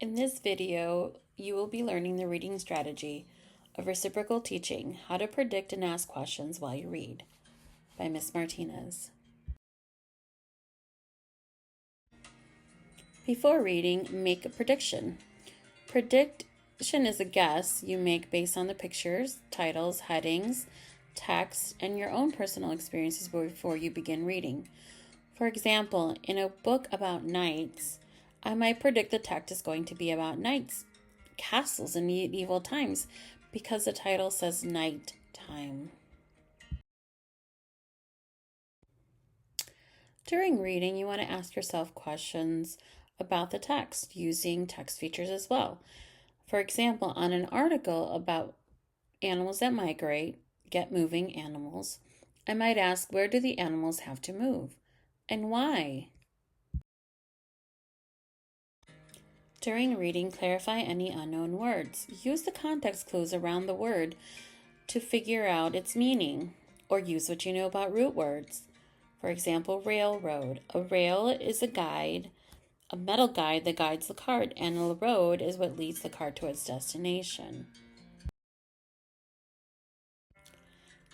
In this video, you will be learning the reading strategy of reciprocal teaching, how to predict and ask questions while you read, by Ms. Martinez. Before reading, make a prediction. Prediction is a guess you make based on the pictures, titles, headings, text, and your own personal experiences before you begin reading. For example, in a book about knights, I might predict the text is going to be about knights, castles in medieval times, because the title says night time. During reading, you want to ask yourself questions about the text using text features as well. For example, on an article about animals that migrate, get moving animals, I might ask, where do the animals have to move and why? During reading, clarify any unknown words. Use the context clues around the word to figure out its meaning, or use what you know about root words. For example, railroad. A rail is a guide, a metal guide that guides the cart, and a road is what leads the cart to its destination.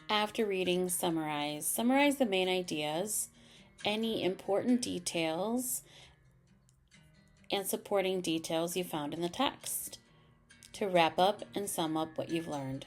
After reading, summarize. Summarize the main ideas, any important details, and supporting details you found in the text to wrap up and sum up what you've learned.